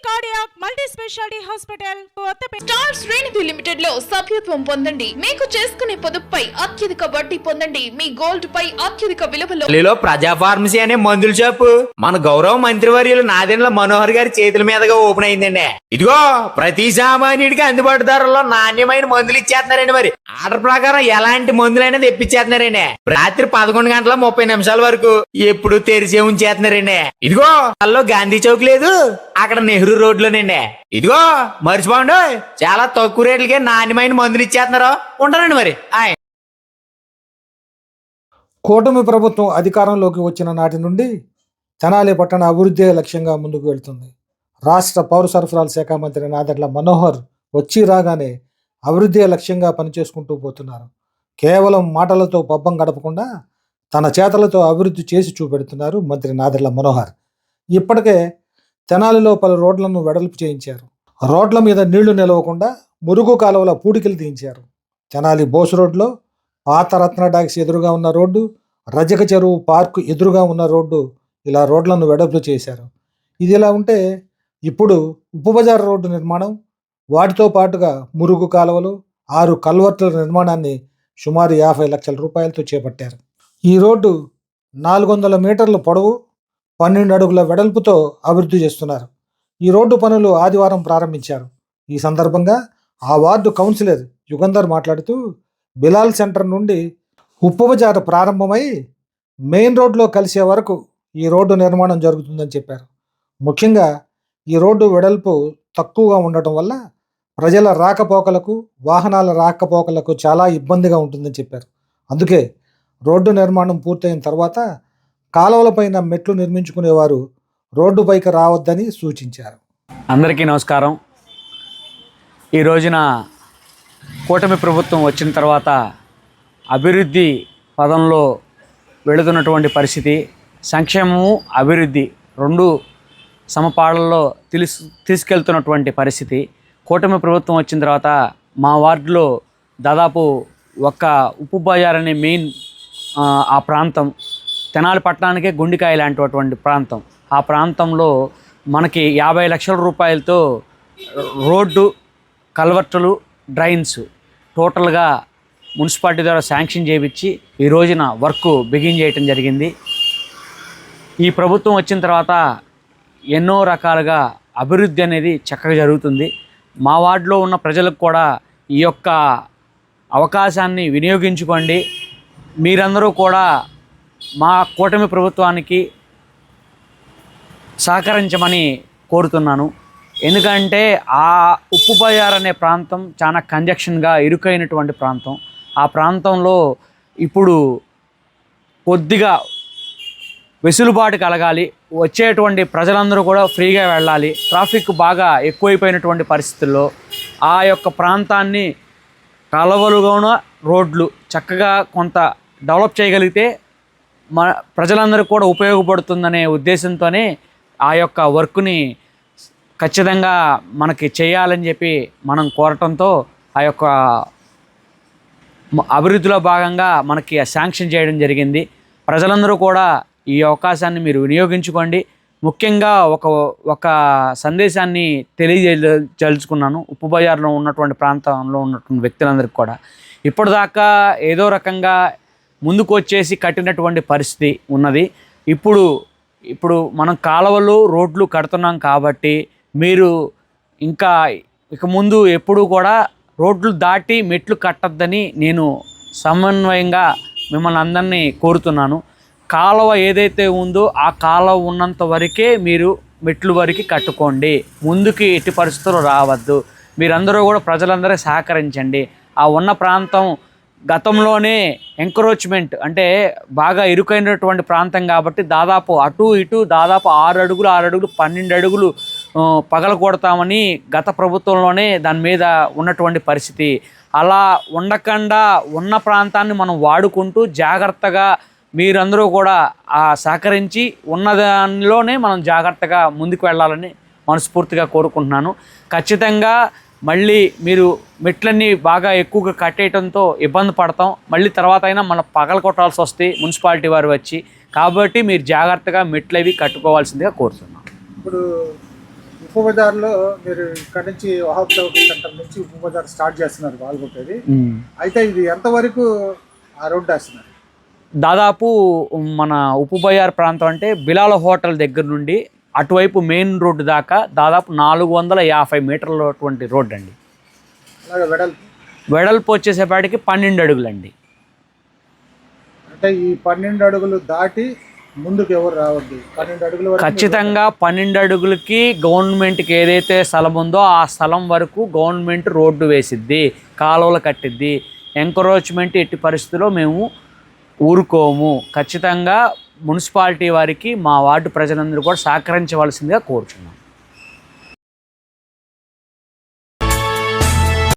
Cardiac multi speciality hospital star శ్రేణి limited లో సభ్యత్వం పొందండి. మీకు చేసుకునే పొదుపుపై అత్యధిక వడ్డీ పొందండి. మీ గోల్డ్ పై అత్యధిక విలువలో ప్రజా ఫార్మసీ అనే మందుల షాపు మన గౌరవ మంత్రివర్యులు నాదెండ్ల మనోహర్ గారి చేతుల మీదుగా ఓపెన్ అయిందండి. ఇదిగో ప్రతి సామాన్యుడికి అందుబాటు ధరల్లో నాణ్యమైన మందులు ఇచ్చేస్తున్నారండి. మరి ఆర్డర్ ప్రకారం ఎలాంటి మందులైనా తెప్పించేస్తున్నారండి. రాత్రి 11:30 వరకు ఎప్పుడు తెరిచే ఉంచేస్తున్నారండి. ఇదిగో అల్లో గాంధీ చౌక్ లేదు, అక్కడ నెహ్రూ రోడ్ లోనండి. ఇదిగో మర్చిపోండి, చాలా తక్కువ రేట్లకే నాణ్యమైన మందులు ఇచ్చేస్తున్నారు. ఉంటానండి మరి. కూటమి ప్రభుత్వం అధికారంలోకి వచ్చిన నాటి నుండి తెనాలి పట్టణ అభివృద్ధి లక్ష్యంగా ముందుకు వెళ్తుంది. రాష్ట్ర పౌర సరఫరాల శాఖ మంత్రి నాదెండ్ల మనోహర్ వచ్చి రాగానే అభివృద్ధి లక్ష్యంగా పనిచేసుకుంటూ పోతున్నారు. కేవలం మాటలతో పబ్బం గడపకుండా తన చేతలతో అభివృద్ధి చేసి చూపెడుతున్నారు మంత్రి నాదెండ్ల మనోహర్. ఇప్పటికే తెనాలిలో పలు రోడ్లను వెడల్పు చేయించారు. రోడ్ల మీద నీళ్లు నిలవకుండా మురుగు కాలువల పూడికలు తీయించారు. తెనాలి బోస్ రోడ్లో పాత రత్న డాక్స్ ఎదురుగా ఉన్న రోడ్డు, రజక చెరువు పార్కు ఎదురుగా ఉన్న రోడ్డు, ఇలా రోడ్లను వెడల్పు చేశారు. ఇది ఇలా ఉంటే ఇప్పుడు ఉప్పు బజార్ రోడ్డు నిర్మాణం, వాటితో పాటుగా మురుగు కాలువలు, 6 కల్వర్టుల నిర్మాణాన్ని సుమారు 50 లక్షల రూపాయలతో చేపట్టారు. ఈ రోడ్డు 400 మీటర్ల పొడవు, 12 అడుగుల వెడల్పుతో అభివృద్ధి చేస్తున్నారు. ఈ రోడ్డు పనులు ఆదివారం ప్రారంభించారు. ఈ సందర్భంగా ఆ వార్డు కౌన్సిలర్ యుగంధర్ మాట్లాడుతూ బిలాల్ సెంటర్ నుండి ఉప్పు బజారు ప్రారంభమై మెయిన్ రోడ్లో కలిసే వరకు ఈ రోడ్డు నిర్మాణం జరుగుతుందని చెప్పారు. ముఖ్యంగా ఈ రోడ్డు వెడల్పు తక్కువగా ఉండటం వల్ల ప్రజల రాకపోకలకు, వాహనాల రాకపోకలకు చాలా ఇబ్బందిగా ఉంటుందని చెప్పారు. అందుకే రోడ్డు నిర్మాణం పూర్తయిన తర్వాత కాలువలపైన మెట్లు నిర్మించుకునేవారు రోడ్డుపైకి రావద్దని సూచించారు. అందరికీ నమస్కారం. ఈ రోజున కూటమి ప్రభుత్వం వచ్చిన తర్వాత అభివృద్ధి పదంలో వెళుతున్నటువంటి పరిస్థితి, సంక్షేమము అభివృద్ధి రెండు సమపాళ్ళలో తీసుకెళ్తున్నటువంటి పరిస్థితి. కూటమి ప్రభుత్వం వచ్చిన తర్వాత మా వార్డులో దాదాపు ఒక్క ఉప్పు బజార్ అనే మెయిన్ ఆ ప్రాంతం తెనాలి పట్టణానికే గుండెకాయ లాంటిటువంటి ప్రాంతం. ఆ ప్రాంతంలో మనకి 50 లక్షల రూపాయలతో రోడ్డు, కల్వర్టులు, డ్రైన్స్ టోటల్గా మున్సిపాలిటీ ద్వారా శాంక్షన్ చేయించి ఈ రోజున వర్క్ బిగిన్ చేయటం జరిగింది. ఈ ప్రభుత్వం వచ్చిన తర్వాత ఎన్నో రకాలుగా అభివృద్ధి అనేది చక్కగా జరుగుతుంది. మా వార్డులో ఉన్న ప్రజలకు కూడా ఈ యొక్క అవకాశాన్ని వినియోగించుకోండి. మీరందరూ కూడా మా కూటమి ప్రభుత్వానికి సహకరించమని కోరుతున్నాను. ఎందుకంటే ఆ ఉప్పు బజార్ అనే ప్రాంతం చాలా కంజక్షన్గా ఇరుకైనటువంటి ప్రాంతం. ఆ ప్రాంతంలో ఇప్పుడు కొద్దిగా వెసులుబాటు కలగాలి, వచ్చేటువంటి ప్రజలందరూ కూడా ఫ్రీగా వెళ్ళాలి. ట్రాఫిక్ బాగా ఎక్కువైపోయినటువంటి పరిస్థితుల్లో ఆ యొక్క ప్రాంతాన్ని కాలువలుగాను రోడ్లు చక్కగా కొంత డెవలప్ చేయగలిగితే మన ప్రజలందరూ కూడా ఉపయోగపడుతుందనే ఉద్దేశంతోనే ఆ యొక్క వర్క్ని ఖచ్చితంగా మనకి చేయాలని చెప్పి మనం కోరటంతో ఆ యొక్క అభివృద్ధిలో భాగంగా మనకి శాంక్షన్ చేయడం జరిగింది. ప్రజలందరూ కూడా ఈ అవకాశాన్ని మీరు వినియోగించుకోండి. ముఖ్యంగా ఒక సందేశాన్ని తెలియజేయదలుచుకున్నాను. ఉప్పు బజార్లో ఉన్నటువంటి ప్రాంతంలో ఉన్నటువంటి వ్యక్తులందరికీ కూడా ఇప్పటిదాకా ఏదో రకంగా ముందుకు వచ్చేసి కట్టినటువంటి పరిస్థితి ఉన్నది. ఇప్పుడు మనం కాలువలు, రోడ్లు కడుతున్నాం కాబట్టి మీరు ఇక ముందు ఎప్పుడూ కూడా రోడ్లు దాటి మెట్లు కట్టద్దని నేను సమన్వయంగా మిమ్మల్ని అందరినీ కోరుతున్నాను. కాలువ ఏదైతే ఉందో ఆ కాలువ ఉన్నంత వరకే మీరు మెట్లు వరకు కట్టుకోండి. ముందుకి ఎట్టి పరిస్థితులు రావద్దు. మీరందరూ కూడా ప్రజలందరూ సహకరించండి. ఆ ఉన్న ప్రాంతం గతంలోనే ఎంక్రోచ్మెంట్ అంటే బాగా ఇరుకైనటువంటి ప్రాంతం కాబట్టి దాదాపు అటు ఇటు దాదాపు 6 అడుగులు 12 అడుగులు పగల కొడతామని గత ప్రభుత్వంలోనే దాని మీద ఉన్నటువంటి పరిస్థితి. అలా ఉండకుండా ఉన్న ప్రాంతాన్ని మనం వాడుకుంటూ జాగ్రత్తగా మీరందరూ కూడా సహకరించి ఉన్నదానిలోనే మనం జాగ్రత్తగా ముందుకు వెళ్ళాలని మనస్ఫూర్తిగా కోరుకుంటున్నాను. ఖచ్చితంగా మళ్ళీ మీరు మెట్లన్నీ బాగా ఎక్కువగా కట్టేయడంతో ఇబ్బంది పడతాం. మళ్ళీ తర్వాత అయినా మనం పగల కొట్టాల్సి వస్తాయి మున్సిపాలిటీ వారు వచ్చి. కాబట్టి మీరు జాగ్రత్తగా మెట్లు అవి కట్టుకోవాల్సిందిగా కోరుతున్నాం. ఇప్పుడు ఉప్పు బజార్లో మీరు ఇక్కడ నుంచి వహాబ్ చౌక్ సెంటర్ నుంచి ఉప్పు బజార్ స్టార్ట్ చేస్తున్నారు పాల్గొట్టేది. అయితే ఇది ఎంతవరకు ఆ రోడ్డు వేస్తున్నారు? దాదాపు మన ఉప్పు బయ్యార్ ప్రాంతం అంటే బిలాల హోటల్ దగ్గర నుండి అటువైపు మెయిన్ రోడ్డు దాకా దాదాపు 450 మీటర్లటువంటి రోడ్డు అండి. అలాగే వెడల్పు వచ్చేసేపాటికి 12 అడుగులండి. అంటే ఈ 12 అడుగులు దాటి ముందుకు ఎవరు రావద్దు. 12 అడుగుల వరకు ఖచ్చితంగా 12 అడుగులకి గవర్నమెంట్కి ఏదైతే స్థలం ఉందో ఆ స్థలం వరకు గవర్నమెంట్ రోడ్డు వేసిద్ది, కాలువలు కట్టిద్ది. ఎంకరోచ్మెంట్ ఎట్టి పరిస్థితుల్లో మేము ఊరుకోము. ఖచ్చితంగా మున్సిపాలిటీ వారికి మా వార్డు ప్రజలందరూ కూడా సహకరించవలసిందిగా కోరుచున్నాం.